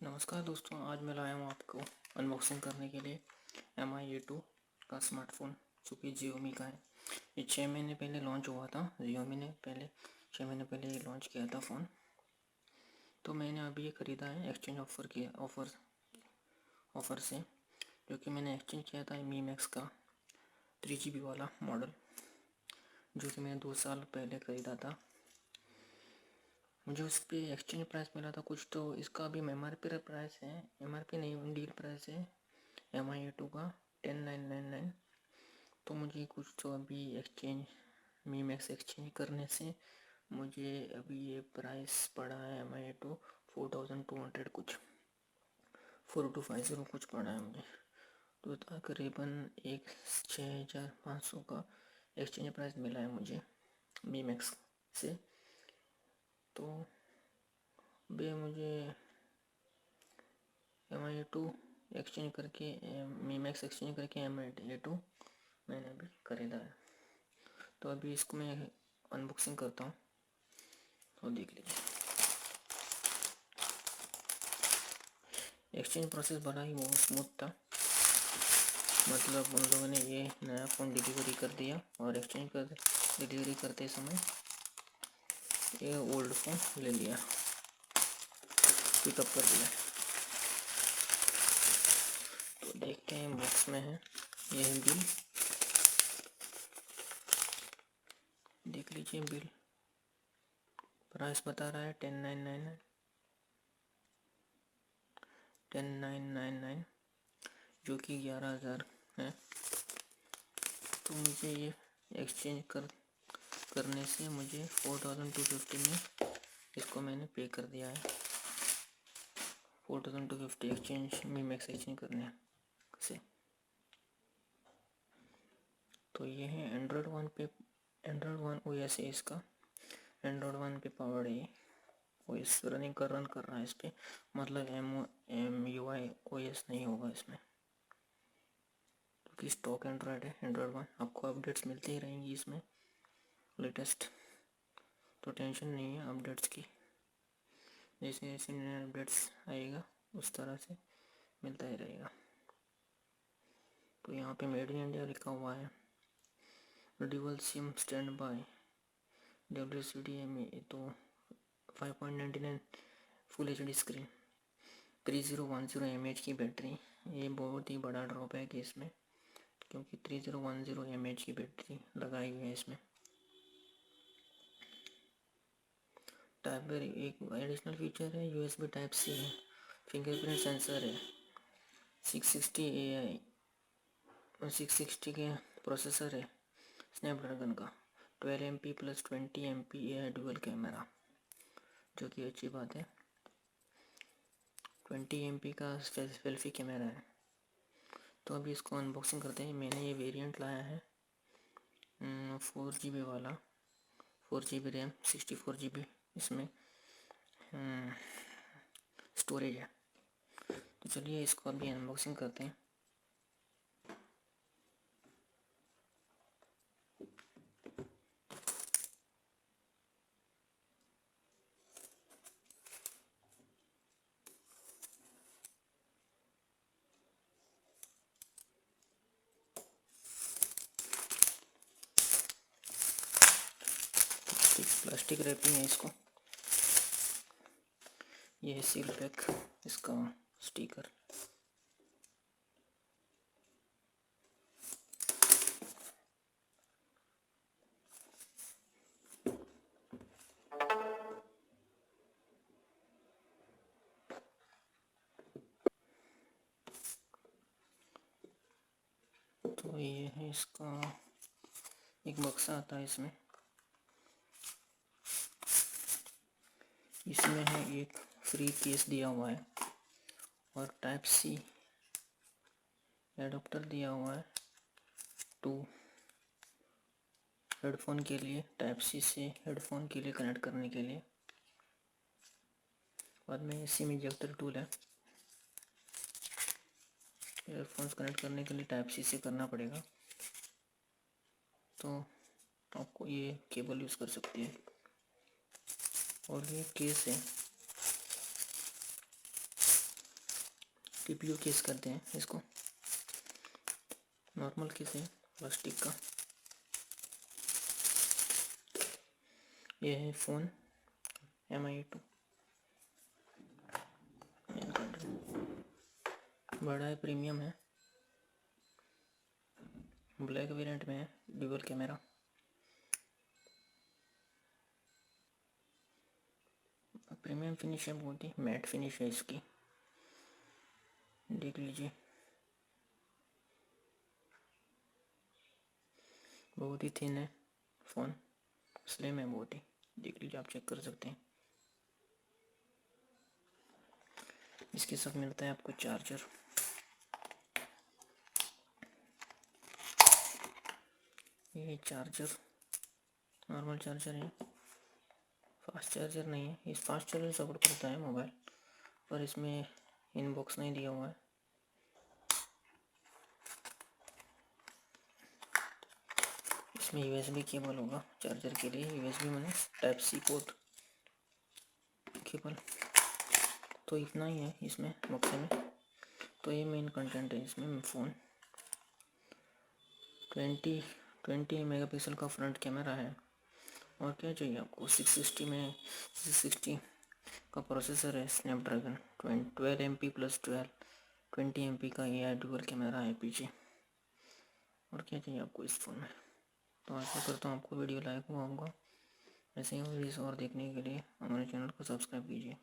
नमस्कार दोस्तों, आज मैं लाया हूँ आपको अनबॉक्सिंग करने के लिए MI A2 का स्मार्टफ़ोन जो कि Xiaomi का है। ये 6 महीने पहले लॉन्च हुआ था। Xiaomi ने 6 महीने पहले ये लॉन्च किया था फ़ोन। तो मैंने अभी ये ख़रीदा है एक्सचेंज ऑफ़र से, जो कि मैंने एक्सचेंज किया था Mi Max का 3GB वाला मॉडल, जो कि मैंने 2 साल पहले ख़रीदा था। मुझे उस पर एक्सचेंज प्राइस मिला था कुछ, तो इसका अभी MRP प्राइस है, MRP नहीं डील प्राइस है MI A2 का 10,999। तो मुझे कुछ तो अभी एक्सचेंज Mi Max एक्सचेंज करने से मुझे अभी ये प्राइस पड़ा है MI A2 4,200 कुछ 4250 कुछ पड़ा है मुझे। तो तकरीबन 6,500 का एक्सचेंज प्राइस मिला है मुझे Mi Max से। तो बे मुझे MI A2 एक्सचेंज करके Mi Max एक्सचेंज करके MI A2 मैंने अभी ख़रीदा है। तो अभी इसको मैं अनबॉक्सिंग करता हूँ, तो देख लीजिए। एक्सचेंज प्रोसेस बड़ा ही बहुत स्मूथ था, मतलब उन लोगों ने ये नया फ़ोन डिलीवरी कर दिया और डिलीवरी करते समय ये ओल्ड फ़ोन ले लिया, पिकअप कर दिया। तो देखते हैं बॉक्स में है, ये है बिल, देख लीजिए बिल। प्राइस बता रहा है 10,999 जो कि 11,000 है। तो मुझे ये एक्सचेंज करने से मुझे 4,250 में इसको मैंने पे कर दिया है। 4,250 एक्सचेंज Mi Max एक्सचेंज करने से। तो ये है एंड्रॉयड वन OS है इसका, एंड्रॉयड वन पे पावर्ड है OS रन कर रहा है इस पर, मतलब MUI OS नहीं होगा इसमें, क्योंकि स्टॉक एंड्रॉयड है एंड्रॉयड वन। आपको अपडेट्स मिलती ही रहेंगी इसमें लेटेस्ट, तो टेंशन नहीं है अपडेट्स की। जैसे जैसे नए अपडेट्स आएगा उस तरह से मिलता ही रहेगा। तो यहाँ पे मेड इन इंडिया लिखा हुआ है, dual SIM stand by WCDMA, तो 5.99 फुल HD स्क्रीन, 3010 mAh की बैटरी। ये बहुत ही बड़ा ड्रॉप है कि इसमें, क्योंकि 3010 mAh की बैटरी लगाई हुई है इसमें। एक एडिशनल फीचर है USB Type-C है, फिंगरप्रिंट सेंसर है, 660 के प्रोसेसर है स्नैपड्रैगन का, 12 MP प्लस 20 MP है डुअल कैमरा, जो कि अच्छी बात है। 20 MP का सेल्फी कैमरा है। तो अभी इसको अनबॉक्सिंग करते हैं। मैंने ये वेरिएंट लाया है 4GB वाला, 4GB रैम, 64GB इसमें स्टोरेज है। तो चलिए इसको अभी अनबॉक्सिंग करते हैं। प्लास्टिक रैपिंग है इसको, ये है सील पैक, इसका स्टिकर। तो ये है इसका एक बक्सा आता है इसमें है एक फ्री केस दिया हुआ है और Type-C एडाप्टर दिया हुआ है टू हेडफोन के लिए, Type-C से हेडफोन के लिए कनेक्ट करने के लिए। बाद में सिम इजेक्टर टूल है, ईयरफोन्स कनेक्ट करने के लिए Type-C से करना पड़ेगा, तो आपको ये केबल यूज़ कर सकते हैं। और ये केस है, CPU केस करते हैं इसको, नॉर्मल केस है प्लास्टिक का। ये है फ़ोन Mi2, बड़ा है, प्रीमियम है, ब्लैक वेरिएंट में है, डुअल कैमरा। प्रीमियम फिनिश है, बहुत ही मैट फिनिश है इसकी, देख लीजिए, बहुत ही थिन है फ़ोन, स्लिम है बहुत ही, देख लीजिए, आप चेक कर सकते हैं। इसके साथ मिलता है आपको चार्जर, ये चार्जर नॉर्मल चार्जर है, फास्ट चार्जर नहीं है। इस फास्ट चार्जर सपोर्ट करता है मोबाइल, पर इसमें इनबॉक्स नहीं दिया हुआ है। इसमें USB केबल होगा चार्जर के लिए, USB मैंने टाइप C पोर्ट केबल। तो इतना ही है इसमें बक्से में। तो ये मेन कंटेंट है इसमें। फ़ोन 20 मेगापिक्सल का फ्रंट कैमरा है, और क्या चाहिए आपको। 660 का प्रोसेसर है, स्नैपड्रैगन 12 MP प्लस 20 MP का AI डुअल कैमरा है पीछे, और क्या चाहिए आपको इस फ़ोन में। तो आशा करता हूँ आपको वीडियो लाइक हुआ होगा। ऐसे ही वीडियोस और देखने के लिए हमारे चैनल को सब्सक्राइब कीजिए।